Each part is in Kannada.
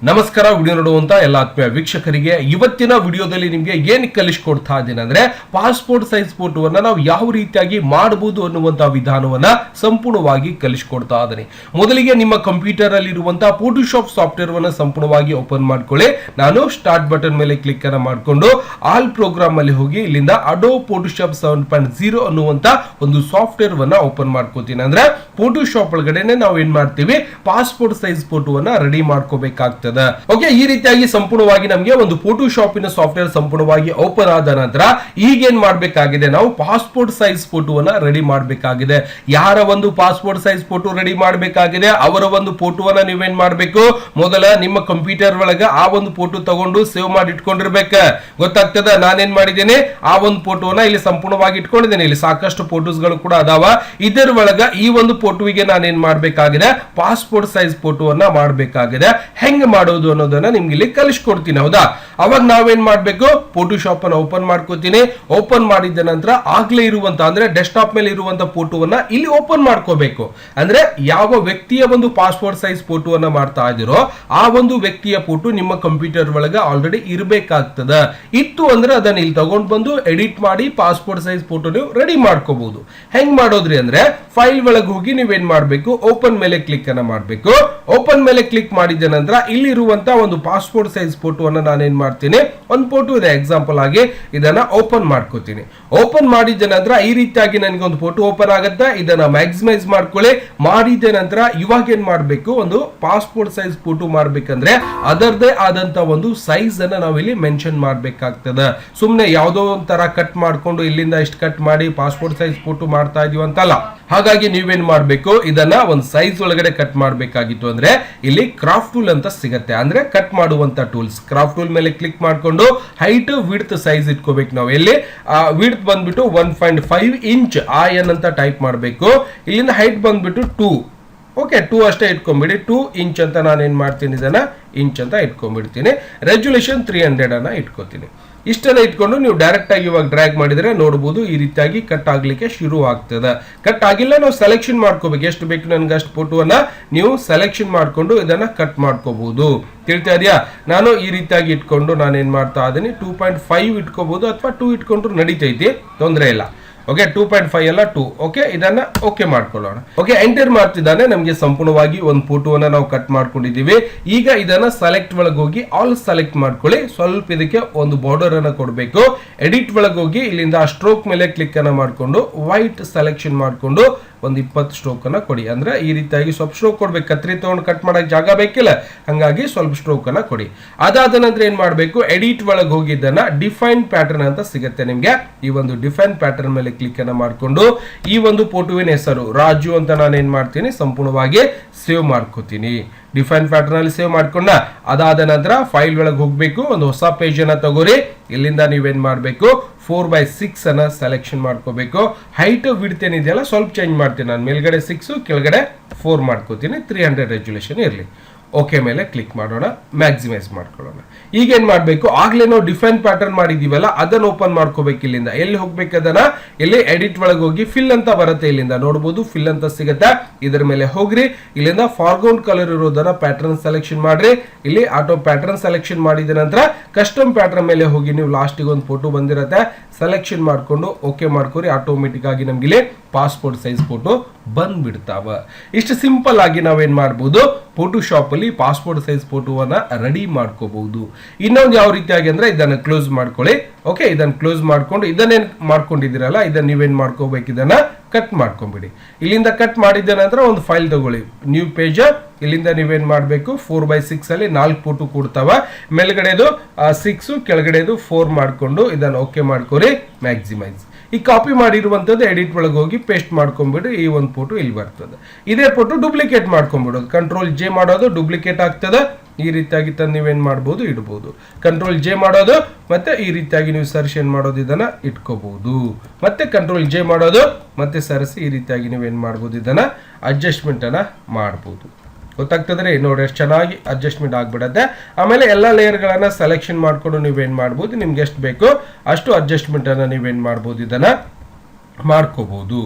ನಮಸ್ಕಾರ. ವಿಡಿಯೋ ನೋಡುವಂತ ಎಲ್ಲ ಆತ್ಮೀಯ ವೀಕ್ಷಕರಿಗೆ ಇವತ್ತಿನ ವಿಡಿಯೋದಲ್ಲಿ ನಿಮಗೆ ಏನು ಕಲಿಸಿಕೊಡ್ತಾ ಇದ್ದೀನಿ ಅಂದ್ರೆ ಪಾಸ್ಪೋರ್ಟ್ ಸೈಜ್ ಫೋಟೋವನ್ನ ನಾವು ಯಾವ ರೀತಿಯಾಗಿ ಮಾಡಬಹುದು ಅನ್ನುವಂತ ವಿಧಾನವನ್ನ ಸಂಪೂರ್ಣವಾಗಿ ಕಲಿಸಿಕೊಡ್ತಾ ಇದ್ದೀನಿ. ಮೊದಲಿಗೆ ನಿಮ್ಮ ಕಂಪ್ಯೂಟರ್ ಅಲ್ಲಿ ಇರುವಂತಹ ಫೋಟೋಶಾಪ್ ಸಾಫ್ಟ್ವೇರ್ ವನ್ನ ಸಂಪೂರ್ಣವಾಗಿ ಓಪನ್ ಮಾಡ್ಕೊಳ್ಳಿ. ನಾನು ಸ್ಟಾರ್ಟ್ ಬಟನ್ ಮೇಲೆ ಕ್ಲಿಕ್ ಅನ್ನ ಮಾಡಿಕೊಂಡು ಆಲ್ ಪ್ರೋಗ್ರಾಮ್ ಅಲ್ಲಿ ಹೋಗಿ ಇಲ್ಲಿಂದ ಅಡೋಬ್ ಫೋಟೋಶಾಪ್ 7.0 ಅನ್ನುವಂತ ಒಂದು ಸಾಫ್ಟ್ವೇರ್ ವನ್ನ ಓಪನ್ ಮಾಡ್ಕೋತೀನಿ. ಅಂದ್ರೆ ಫೋಟೋಶಾಪ್ ಒಳಗಡೆನೆ ನಾವು ಏನ್ ಮಾಡ್ತೀವಿ, ಪಾಸ್ಪೋರ್ಟ್ ಸೈಜ್ ಫೋಟೋವನ್ನ ರೆಡಿ ಮಾಡ್ಕೋಬೇಕಾಗ್ತದೆ. ಓಕೆ, ಈ ರೀತಿಯಾಗಿ ಸಂಪೂರ್ಣವಾಗಿ ನಮಗೆ ಒಂದು ಫೋಟೋಶಾಪಿನ ಸಾಫ್ಟ್ವೇರ್ ಸಂಪೂರ್ಣವಾಗಿ ಓಪನ್ ಆದ ನಂತರ ಈಗ ಏನ್ ಮಾಡಬೇಕಾಗಿದೆ, ನಾವು ಪಾಸ್ಪೋರ್ಟ್ ಸೈಜ್ ಫೋಟೋವನ್ನ ರೆಡಿ ಮಾಡಬೇಕಾಗಿದೆ. ಯಾರ ಒಂದು ಪಾಸ್ಪೋರ್ಟ್ ಸೈಜ್ ಫೋಟೋ ರೆಡಿ ಮಾಡಬೇಕಾಗಿದೆ ಅವರ ಒಂದು ಫೋಟೋವನ್ನ ನೀವೇನ್ ಮಾಡಬೇಕು, ಮೊದಲ ನಿಮ್ಮ ಕಂಪ್ಯೂಟರ್ ಒಳಗ ಆ ಒಂದು ಫೋಟೋ ತಗೊಂಡು ಸೇವ್ ಮಾಡಿ ಇಟ್ಕೊಂಡಿರ್ಬೇಕ. ಗೊತ್ತಾಗ್ತದ ನಾನೇನ್ ಮಾಡಿದ್ದೇನೆ, ಆ ಒಂದು ಫೋಟೋವನ್ನ ಇಲ್ಲಿ ಸಂಪೂರ್ಣವಾಗಿ ಇಟ್ಕೊಂಡಿದ್ದೇನೆ. ಇಲ್ಲಿ ಸಾಕಷ್ಟು ಫೋಟೋಸ್ ಗಳು ಕೂಡ ಅದಾವ. ಇದರ ಒಳಗ ಈ ಒಂದು ಫೋಟೋವಿಗೆ ನಾನೇನ್ ಮಾಡಬೇಕಾಗಿದೆ, ಪಾಸ್ಪೋರ್ಟ್ ಸೈಜ್ ಫೋಟೋವನ್ನ ಮಾಡಬೇಕಾಗಿದೆ. ಹೆಂಗ್ ಮಾಡೋದು ಅನ್ನೋದನ್ನ ನಿಮ್ಗೆ ಇಲ್ಲಿ ಕಲಿಸ್ಕೊಡ್ತೀನಿ. ಹೌದಾ, ಅವಾಗ ನಾವೇನ್ ಮಾಡ್ಬೇಕು, ಫೋಟೋಶಾಪ್ ಅನ್ನು ಓಪನ್ ಮಾಡ್ಕೋತೀನಿ. ಓಪನ್ ಮಾಡಿದ ನಂತರ ಆಗ್ಲೇ ಇರುವಂತ ಅಂದ್ರೆ ಡೆಸ್ಕ್ಟಾಪ್ ಮೇಲೆ ಇರುವಂತ ಫೋಟೋವನ್ನ ಇಲ್ಲಿ ಓಪನ್ ಮಾಡ್ಕೋಬೇಕು. ಅಂದ್ರೆ ಯಾವ ವ್ಯಕ್ತಿಯ ಒಂದು ಪಾಸ್ಪೋರ್ಟ್ ಸೈಜ್ ಫೋಟೋವನ್ನ ಮಾಡ್ತಾ ಇದ್ದೀರೋ ಆ ಒಂದು ವ್ಯಕ್ತಿಯ ಫೋಟೋ ನಿಮ್ಮ ಕಂಪ್ಯೂಟರ್ ಒಳಗೆ ಆಲ್ರೆಡಿ ಇರಬೇಕಾಗ್ತದ. ಇತ್ತು ಅಂದ್ರೆ ಅದನ್ನ ಇಲ್ಲಿ ತಗೊಂಡ್ ಬಂದು ಎಡಿಟ್ ಮಾಡಿ ಪಾಸ್ಪೋರ್ಟ್ ಸೈಜ್ ಫೋಟೋ ನೀವು ರೆಡಿ ಮಾಡ್ಕೋಬಹುದು. ಹೆಂಗ್ ಮಾಡೋದ್ರಿ ಅಂದ್ರೆ ಫೈಲ್ ಒಳಗೆ ಹೋಗಿ ನೀವೇನ್ ಮಾಡ್ಬೇಕು, ಓಪನ್ ಮೇಲೆ ಕ್ಲಿಕ್ ಅನ್ನ ಮಾಡ್ಬೇಕು. ಓಪನ್ ಮೇಲೆ ಕ್ಲಿಕ್ ಮಾಡಿದ ನಂತರ ಇಲ್ಲಿರುವಂತ ಒಂದು ಪಾಸ್ಪೋರ್ಟ್ ಸೈಜ್ ಫೋಟೋವನ್ನ ನಾನೇನ್ ಮಾಡ್ತೀನಿ, ಒಂದು ಫೋಟೋ ಇದೆ ಎಕ್ಸಾಂಪಲ್ ಆಗಿ, ಇದನ್ನ ಓಪನ್ ಮಾಡ್ಕೋತೀನಿ. ಓಪನ್ ಮಾಡಿದ ನಂತರ ಈ ರೀತಿಯಾಗಿ ನನಗೆ ಒಂದು ಫೋಟೋ ಓಪನ್ ಆಗುತ್ತೆ. ಇದನ್ನ ಮ್ಯಾಕ್ಸಿಮೈಸ್ ಮಾಡ್ಕೊಳ್ಳಿ. ಮಾಡಿದ ನಂತರ ಇವಾಗ ಏನ್ ಮಾಡ್ಬೇಕು, ಒಂದು ಪಾಸ್ಪೋರ್ಟ್ ಸೈಜ್ ಫೋಟೋ ಮಾಡ್ಬೇಕಂದ್ರೆ ಅದರದೇ ಆದಂತ ಒಂದು ಸೈಜ್ ಅನ್ನ ನಾವಿಲ್ಲಿ ಮೆನ್ಷನ್ ಮಾಡ್ಬೇಕಾಗ್ತದೆ. ಸುಮ್ನೆ ಯಾವ್ದೋ ಒಂಥರ ಕಟ್ ಮಾಡ್ಕೊಂಡು ಇಲ್ಲಿಂದ ಇಷ್ಟು ಕಟ್ ಮಾಡಿ ಪಾಸ್ಪೋರ್ಟ್ ಸೈಜ್ ಫೋಟೋ ಮಾಡ್ತಾ ಇದೀವಿ ಅಂತಲ್ಲ. ಹಾಗಾಗಿ ನೀವೇನ್ ಮಾಡ್ಬೇಕು, ಇದನ್ನ ಒಂದು ಸೈಜ್ ಒಳಗಡೆ ಕಟ್ ಮಾಡ್ಬೇಕಾಗಿತ್ತು ಅಂದ್ರೆ ಇಲ್ಲಿ ಕ್ರಾಫ್ಟ್ ಟೂಲ್ ಅಂತ ಸಿಗತ್ತೆ. ಅಂದ್ರೆ ಕಟ್ ಮಾಡುವಂತ ಟೂಲ್ಸ್, ಕ್ರಾಫ್ಟ್ ಟೂಲ್ ಮೇಲೆ ಕ್ಲಿಕ್ ಮಾಡ್ಕೊಂಡು ಹೈಟ್ ವಿಡ್ತ್ ಸೈಜ್ ಇಟ್ಕೋಬೇಕು. ನಾವು ಎಲ್ಲಿ ವಿಡ್ತ್ ಬಂದ್ಬಿಟ್ಟು 1.5 ಇಂಚ್ IN ಅಂತ ಟೈಪ್ ಮಾಡಬೇಕು. ಇಲ್ಲಿಂದ ಹೈಟ್ ಬಂದ್ಬಿಟ್ಟು 2. ಓಕೆ, 2 ಅಷ್ಟೇ ಇಟ್ಕೊಂಡ್ಬಿಡಿ. 2 ಇಂಚ್ ಅಂತ ನಾನು ಏನ್ ಮಾಡ್ತೀನಿ, ಇದನ್ನ ಇಂಚ್ ಅಂತ ಇಟ್ಕೊಂಡ್ಬಿಡ್ತೀನಿ. ರೆಸಲ್ಯೂಷನ್ 300 ಅನ್ನ ಇಟ್ಕೋತೀನಿ. ಇಷ್ಟನ್ನ ಇಟ್ಕೊಂಡು ನೀವು ಡೈರೆಕ್ಟ್ ಆಗಿ ಇವಾಗ ಡ್ರ್ಯಾಗ್ ಮಾಡಿದ್ರೆ ನೋಡಬಹುದು ಈ ರೀತಿಯಾಗಿ ಕಟ್ ಆಗ್ಲಿಕ್ಕೆ ಶುರು ಆಗ್ತದೆ. ಕಟ್ ಆಗಿಲ್ಲ, ನಾವು ಸೆಲೆಕ್ಷನ್ ಮಾಡ್ಕೋಬೇಕು. ಎಷ್ಟು ಬೇಕು ನನ್ಗೆ ಅಷ್ಟು ಫೋಟೋವನ್ನ ನೀವು ಸೆಲೆಕ್ಷನ್ ಮಾಡ್ಕೊಂಡು ಇದನ್ನ ಕಟ್ ಮಾಡ್ಕೋಬಹುದು. ತಿಳಿತಾ ಇದೆಯಾ? ನಾನು ಈ ರೀತಿಯಾಗಿ ಇಟ್ಕೊಂಡು ನಾನು ಏನ್ ಮಾಡ್ತಾ ಇದ್ದೀನಿ, 2.5 ಇಟ್ಕೋಬಹುದು ಅಥವಾ 2 ಇಟ್ಕೊಂಡ್ರು ನಡೀತೈತಿ, ತೊಂದರೆ ಇಲ್ಲ. ಓಕೆ, 2.5 ಅಲ್ಲ 2. ಓಕೆ, ಇದನ್ನ ಓಕೆ ಮಾಡ್ಕೊಳ್ಳೋಣ. ಓಕೆ, ಎಂಟರ್ ಮಾಡ್ತಿದ್ದಾನೆ. ನಮಗೆ ಸಂಪೂರ್ಣವಾಗಿ ಒಂದು ಫೋಟೋವನ್ನ ನಾವು ಕಟ್ ಮಾಡ್ಕೊಂಡಿದೀವಿ. ಈಗ ಇದನ್ನ ಸೆಲೆಕ್ಟ್ ಒಳಗೆ ಹೋಗಿ ಆಲ್ ಸೆಲೆಕ್ಟ್ ಮಾಡ್ಕೊಳ್ಳಿ. ಸ್ವಲ್ಪ ಇದಕ್ಕೆ ಒಂದು ಬಾರ್ಡರ್ ಅನ್ನ ಕೊಡಬೇಕು. ಎಡಿಟ್ ಒಳಗೆ ಹೋಗಿ ಇಲ್ಲಿಂದ ಸ್ಟ್ರೋಕ್ ಮೇಲೆ ಕ್ಲಿಕ್ ಅನ್ನ ಮಾಡ್ಕೊಂಡು ವೈಟ್ ಸೆಲೆಕ್ಷನ್ ಮಾಡ್ಕೊಂಡು ಒಂದು 20 ಸ್ಟ್ರೋಕ್ ಅನ್ನ ಕೊಡಿ. ಅಂದ್ರೆ ಈ ರೀತಿಯಾಗಿ ಸ್ವಲ್ಪ ಸ್ಟ್ರೋಕ್ ಕೊಡ್ಬೇಕು. ಕತ್ರಿ ತಗೊಂಡು ಕಟ್ ಮಾಡಕ್ ಜಾಗ ಬೇಕಿಲ್ಲ, ಹಂಗಾಗಿ ಸ್ವಲ್ಪ ಸ್ಟ್ರೋಕ್ ಅನ್ನ ಕೊಡಿ. ಅದಾದ ನಂತರ ಏನ್ ಮಾಡ್ಬೇಕು, ಎಡಿಟ್ ಒಳಗೆ ಹೋಗಿದ್ದನ್ನ ಡಿಫೈನ್ ಪ್ಯಾಟರ್ನ್ ಅಂತ ಸಿಗುತ್ತೆ ನಿಮ್ಗೆ. ಈ ಒಂದು ಡಿಫೈನ್ ಪ್ಯಾಟರ್ನ್ ಮೇಲೆ ಕ್ಲಿಕ್ ಅನ್ನ ಮಾಡ್ಕೊಂಡು ಈ ಒಂದು ಫೋಟೋವಿನ ಹೆಸರು ರಾಜು ಅಂತ ನಾನು ಏನ್ ಮಾಡ್ತೀನಿ, ಸಂಪೂರ್ಣವಾಗಿ ಸೇವ್ ಮಾಡ್ಕೋತೀನಿ. ಡಿಫೈನ್ ಪ್ಯಾಟರ್ನ್ ಅಲ್ಲಿ ಸೇವ್ ಮಾಡ್ಕೊಂಡ ಅದಾದ ನಂತರ ಫೈಲ್ ಒಳಗೆ ಹೋಗ್ಬೇಕು. ಒಂದು ಹೊಸ ಪೇಜ್ ಅನ್ನ ತಗೋರಿ. ಇಲ್ಲಿಂದ ನೀವೇನ್ ಮಾಡ್ಬೇಕು, 4/6 ಅನ್ನ ಸೆಲೆಕ್ಷನ್ ಮಾಡ್ಕೋಬೇಕು. ಹೈಟ್ ವಿಡ್ತ್ ಏನಿದೆಯಲ್ಲ ಸ್ವಲ್ಪ ಚೇಂಜ್ ಮಾಡ್ತೀನಿ. ನಾನು ಮೇಲ್ಗಡೆ 6 ಕೆಳಗಡೆ 4 ಮಾಡ್ಕೋತೀನಿ. 300 ರೆಸಲ್ಯೂಷನ್ ಇರಲಿ. ಓಕೆ ಮೇಲೆ ಕ್ಲಿಕ್ ಮಾಡೋಣ, ಮ್ಯಾಕ್ಸಿಮೈಸ್ ಮಾಡ್ಕೊಳ್ಳೋಣ. ಈಗ ಏನ್ ಮಾಡ್ಬೇಕು, ಆಗ್ಲೇ ನಾವು ಡಿಫೈನ್ ಪ್ಯಾಟರ್ನ್ ಮಾಡಿದೀವಲ್ಲ ಅದನ್ನ ಓಪನ್ ಮಾಡ್ಕೋಬೇಕು. ಇಲ್ಲಿಂದ ಎಲ್ಲಿ ಹೋಗ್ಬೇಕು, ಅದನ್ನ ಇಲ್ಲಿ ಎಡಿಟ್ ಒಳಗೆ ಹೋಗಿ ಫಿಲ್ ಅಂತ ಬರುತ್ತೆ. ಇಲ್ಲಿಂದ ನೋಡಬಹುದು ಫಿಲ್ ಅಂತ ಸಿಗುತ್ತೆ. ಇದರ ಮೇಲೆ ಹೋಗ್ರಿ. ಇಲ್ಲಿಂದ ಫಾರ್ಗ್ರೌಂಡ್ ಕಲರ್ ಇರೋದನ್ನ ಪ್ಯಾಟರ್ನ್ ಸೆಲೆಕ್ಷನ್ ಮಾಡ್ರಿ. ಇಲ್ಲಿ ಆಟೋ ಪ್ಯಾಟರ್ನ್ ಸೆಲೆಕ್ಷನ್ ಮಾಡಿದ ನಂತರ ಕಸ್ಟಮ್ ಪ್ಯಾಟರ್ನ್ ಮೇಲೆ ಹೋಗಿ ನೀವು ಲಾಸ್ಟಿಗೆ ಒಂದು ಫೋಟೋ ಬಂದಿರತ್ತೆ, ಸೆಲೆಕ್ಷನ್ ಮಾಡ್ಕೊಂಡು ಓಕೆ ಮಾಡ್ಕೊರಿ. ಆಟೋಮೆಟಿಕ್ ಆಗಿ ನಮ್ಗೆ ಇಲ್ಲಿ ಪಾಸ್ಪೋರ್ಟ್ ಸೈಜ್ ಫೋಟೋ ಬಂದ್ಬಿಡ್ತಾವ. ಇಷ್ಟು ಸಿಂಪಲ್ ಆಗಿ ನಾವೇನ್ ಮಾಡ್ಬೋದು, ಫೋಟೋಶಾಪ್ ಅಲ್ಲಿ ಪಾಸ್ಪೋರ್ಟ್ ಸೈಜ್ ಫೋಟೋವನ್ನ ರೆಡಿ ಮಾಡ್ಕೋಬಹುದು. ಇನ್ನೊಂದು ಯಾವ ರೀತಿಯಾಗಿ ಅಂದ್ರೆ ಇದನ್ನ ಕ್ಲೋಸ್ ಮಾಡ್ಕೊಳ್ಳಿ. ಓಕೆ, ಇದನ್ನ ಕ್ಲೋಸ್ ಮಾಡ್ಕೊಂಡು ಇದನ್ನೇನ್ ಮಾಡ್ಕೊಂಡಿದ್ದೀರಲ್ಲ ಇದನ್ನ ನೀವೇನ್ ಮಾಡ್ಕೋಬೇಕು, ಇದನ್ನ ಕಟ್ ಮಾಡ್ಕೊಂಡ್ಬಿಡಿ. ಇಲ್ಲಿಂದ ಕಟ್ ಮಾಡಿದ ನಂತರ ಒಂದು ಫೈಲ್ ತಗೊಳ್ಳಿ, ನ್ಯೂ ಪೇಜ್. ಇಲ್ಲಿಂದ ನೀವೇನ್ ಮಾಡ್ಬೇಕು, 4/6 ಅಲ್ಲಿ 4 ಫೋಟೋ ಕೊಡ್ತಾವ. ಮೇಲ್ಗಡೆದು 6, ಕೆಳಗಡೆದು 4 ಮಾಡ್ಕೊಂಡು ಇದನ್ನ ಓಕೆ ಮಾಡ್ಕೊರಿ, ಮ್ಯಾಕ್ಸಿಮೈಸ್. ಈ ಕಾಪಿ ಮಾಡಿರುವಂತದ್ದು ಎಡಿಟ್ ಒಳಗೆ ಹೋಗಿ ಪೇಸ್ಟ್ ಮಾಡ್ಕೊಂಡ್ಬಿಡು. ಈ ಒಂದು ಫೋಟೋ ಇಲ್ಲಿ ಬರ್ತದೆ. ಇದೇ ಫೋಟೋ ಡೂಪ್ಲಿಕೇಟ್ ಮಾಡ್ಕೊಂಡ್ಬಿಡೋದು. Ctrl+J ಮಾಡೋದು, ಡೂಪ್ಲಿಕೇಟ್ ಆಗ್ತದೆ. ಈ ರೀತಿಯಾಗಿ ತಂದು ನೀವೇನ್ ಮಾಡ್ಬೋದು, ಇಡಬಹುದು. Ctrl+J ಮಾಡೋದು, ಮತ್ತೆ ಈ ರೀತಿಯಾಗಿ ನೀವು ಸರ್ಚ್ ಏನ್ ಮಾಡೋದು, ಇದನ್ನ ಇಟ್ಕೋಬಹುದು. ಮತ್ತೆ Ctrl+J ಮಾಡೋದು, ಮತ್ತೆ ಸರಿಸಿ ಈ ರೀತಿಯಾಗಿ ನೀವೇನ್ ಮಾಡ್ಬೋದು, ಇದನ್ನ ಅಡ್ಜಸ್ಟ್ಮೆಂಟ್ ಅನ್ನ ಮಾಡ್ಬೋದು. ಗೊತ್ತಾಗ್ತದ್ರಿ ನೋಡಿ, ಎಷ್ಟು ಚೆನ್ನಾಗಿ ಅಡ್ಜಸ್ಟ್ಮೆಂಟ್ ಆಗ್ಬಿಡತ್ತೆ. ಆಮೇಲೆ ಎಲ್ಲ ಲೇಯರ್ ಗಳನ್ನ ಸೆಲೆಕ್ಷನ್ ಮಾಡ್ಕೊಂಡು ನೀವೇನ್ ಮಾಡ್ಬೋದು, ನಿಮ್ಗೆ ಎಷ್ಟು ಬೇಕೋ ಅಷ್ಟು ಅಡ್ಜಸ್ಟ್ಮೆಂಟ್ ಅನ್ನ ನೀವೇನ್ ಮಾಡ್ಬೋದು, ಇದನ್ನ ಮಾಡ್ಕೋಬಹುದು.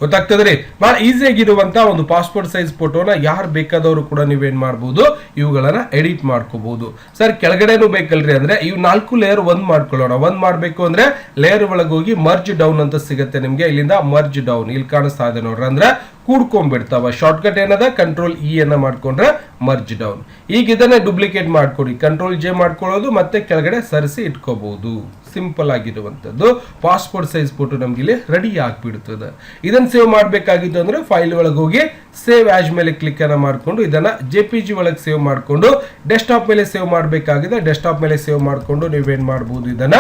ಗೊತ್ತಾಗ್ತದ್ರಿ. ಬಹಳ ಈಸಿ ಆಗಿರುವಂತ ಒಂದು ಪಾಸ್ಪೋರ್ಟ್ ಸೈಜ್ ಫೋಟೋನ ಯಾರು ಬೇಕಾದವರು ಕೂಡ ನೀವೇನ್ ಮಾಡಬಹುದು, ಇವುಗಳನ್ನ ಎಡಿಟ್ ಮಾಡ್ಕೋಬಹುದು. ಸರ್ ಕೆಳಗಡೆನೂ ಬೇಕಲ್ರಿ ಅಂದ್ರೆ ಇವು 4 ಲೇಯರ್ ಒಂದ್ ಮಾಡ್ಕೊಳ್ಳೋಣ. ಒಂದ್ ಮಾಡ್ಬೇಕು ಅಂದ್ರೆ ಲೇಯರ್ ಒಳಗೆ ಹೋಗಿ ಮರ್ಜ್ ಡೌನ್ ಅಂತ ಸಿಗುತ್ತೆ ನಿಮ್ಗೆ. ಇಲ್ಲಿಂದ ಮರ್ಜ್ ಡೌನ್ ಇಲ್ಲಿ ಕಾಣಿಸ್ತಾ ಇದೆ ನೋಡ್ರಿ, ಅಂದ್ರೆ ಕೂಡ್ಕೊಂಡ್ಬಿಡ್ತಾವ. ಶಾರ್ಟ್ಕಟ್ ಏನದ ಕಂಟ್ರೋಲ್ ಇ ಅನ್ನ ಮಾಡ್ಕೊಂಡ್ರೆ ಮರ್ಜ್ ಡೌನ್. ಈಗ ಇದನ್ನ ಡುಪ್ಲಿಕೇಟ್ ಮಾಡ್ಕೊಡಿ, ಕಂಟ್ರೋಲ್ ಜೆ ಮಾಡ್ಕೊಳ್ಳೋದು ಮತ್ತೆ ಕೆಳಗಡೆ ಸರಿಸಿ ಇಟ್ಕೋಬಹುದು. ಸಿಂಪಲ್ ಆಗಿರುವಂತದ್ದು ಪಾಸ್ಪೋರ್ಟ್ ಸೈಜ್ ಫೋಟೋ ನಮ್ಗೆ ಇಲ್ಲಿ ರೆಡಿ ಆಗ್ಬಿಡ್ತದೆ. ಇದನ್ನ ಸೇವ್ ಮಾಡ್ಬೇಕಾಗಿತ್ತು ಅಂದ್ರೆ ಫೈಲ್ ಒಳಗೆ ಹೋಗಿ ಸೇವ್ ಆಸ್ ಮೇಲೆ ಕ್ಲಿಕ್ ಅನ್ನ ಮಾಡ್ಕೊಂಡು ಇದನ್ನ JPG ಒಳಗೆ ಸೇವ್ ಮಾಡ್ಕೊಂಡು ಡೆಸ್ಕ್ಟಾಪ್ ಮೇಲೆ ಸೇವ್ ಮಾಡಬೇಕಾಗಿದೆ. ಡೆಸ್ಕ್ಟಾಪ್ ಮೇಲೆ ಸೇವ್ ಮಾಡ್ಕೊಂಡು ನೀವೇನ್ ಮಾಡಬಹುದು, ಇದನ್ನ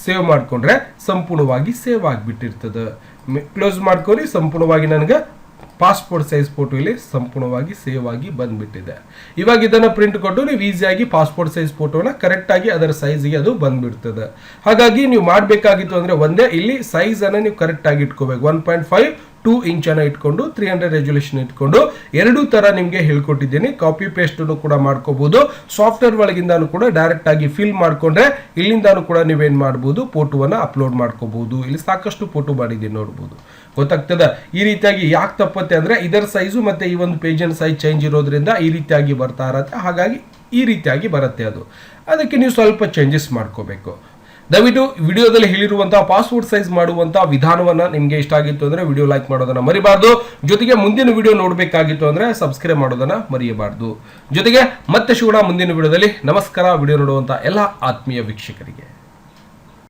ಸೇವ್ ಮಾಡ್ಕೊಂಡ್ರೆ ಸಂಪೂರ್ಣವಾಗಿ ಸೇವ್ ಆಗಿಬಿಟ್ಟಿರ್ತದೆ. ಕ್ಲೋಸ್ ಮಾಡ್ಕೊರಿ. ಸಂಪೂರ್ಣವಾಗಿ ನನಗೆ ಪಾಸ್ಪೋರ್ಟ್ ಸೈಜ್ ಫೋಟೋ ಇಲ್ಲಿ ಸಂಪೂರ್ಣವಾಗಿ ಸೇವ್ ಆಗಿ ಬಂದ್ಬಿಟ್ಟಿದೆ. ಇವಾಗ ಇದನ್ನ ಪ್ರಿಂಟ್ ಕೊಟ್ಟು ನೀವು ಈಸಿಯಾಗಿ ಪಾಸ್ಪೋರ್ಟ್ ಸೈಜ್ ಫೋಟೋನ ಕರೆಕ್ಟ್ ಆಗಿ ಅದರ ಸೈಜ್ಗೆ ಅದು ಬಂದ್ಬಿಡ್ತದೆ. ಹಾಗಾಗಿ ನೀವು ಮಾಡಬೇಕಾಗಿತ್ತು ಅಂದ್ರೆ ಒಂದೇ ಇಲ್ಲಿ ಸೈಜ್ ಅನ್ನ ನೀವು ಕರೆಕ್ಟ್ ಆಗಿ ಇಟ್ಕೋಬೇಕು. 1.52 ಇಂಚ್ ಅನ್ನ ಇಟ್ಕೊಂಡು 300 ರೆಸೊಲ್ಯೂಷನ್ ಇಟ್ಕೊಂಡು ಎರಡು ತರ ನಿಮ್ಗೆ ಹೇಳ್ಕೊಟ್ಟಿದ್ದೀನಿ. ಕಾಪಿ ಪೇಸ್ಟ್ ಕೂಡ ಮಾಡ್ಕೋಬಹುದು. ಸಾಫ್ಟ್ವೇರ್ ಒಳಗಿಂದಾನು ಕೂಡ ಡೈರೆಕ್ಟ್ ಆಗಿ ಫಿಲ್ ಮಾಡ್ಕೊಂಡ್ರೆ ಇಲ್ಲಿಂದಾನು ಕೂಡ ನೀವೇನ್ ಮಾಡಬಹುದು, ಫೋಟೋವನ್ನ ಅಪ್ಲೋಡ್ ಮಾಡ್ಕೋಬಹುದು. ಇಲ್ಲಿ ಸಾಕಷ್ಟು ಫೋಟೋ ಮಾಡಿದ್ದೀನಿ ನೋಡಬಹುದು, ಗೊತ್ತಾಗ್ತದ. ಈ ರೀತಿಯಾಗಿ ಯಾಕೆ ತಪ್ಪತ್ತೆ ಅಂದ್ರೆ ಇದರ ಸೈಜು ಮತ್ತೆ ಈ ಒಂದು ಪೇಜಿನ ಸೈಜ್ ಚೇಂಜ್ ಇರೋದ್ರಿಂದ ಈ ರೀತಿಯಾಗಿ ಬರ್ತಾ ಇರತ್ತೆ. ಹಾಗಾಗಿ ಈ ರೀತಿಯಾಗಿ ಬರುತ್ತೆ ಅದು. ಅದಕ್ಕೆ ನೀವು ಸ್ವಲ್ಪ ಚೇಂಜಸ್ ಮಾಡ್ಕೋಬೇಕು. ದಯವಿಟ್ಟು ವಿಡಿಯೋದಲ್ಲಿ ಹೇಳಿರುವಂತಹ ಪಾಸ್ಪೋರ್ಟ್ ಸೈಜ್ ಮಾಡುವಂತಹ ವಿಧಾನವನ್ನ ನಿಮ್ಗೆ ಇಷ್ಟ ಆಗಿತ್ತು ಅಂದ್ರೆ ವಿಡಿಯೋ ಲೈಕ್ ಮಾಡೋದನ್ನ ಮರಿಬಾರ್ದು. ಜೊತೆಗೆ ಮುಂದಿನ ವಿಡಿಯೋ ನೋಡಬೇಕಾಗಿತ್ತು ಅಂದ್ರೆ ಸಬ್ಸ್ಕ್ರೈಬ್ ಮಾಡೋದನ್ನ ಮರೆಯಬಾರ್ದು. ಜೊತೆಗೆ ಮತ್ತೆ ಸಿಗೋಣ ಮುಂದಿನ ವಿಡಿಯೋದಲ್ಲಿ. ನಮಸ್ಕಾರ. ವಿಡಿಯೋ ನೋಡುವಂತ ಎಲ್ಲ ಆತ್ಮೀಯ ವೀಕ್ಷಕರಿಗೆ.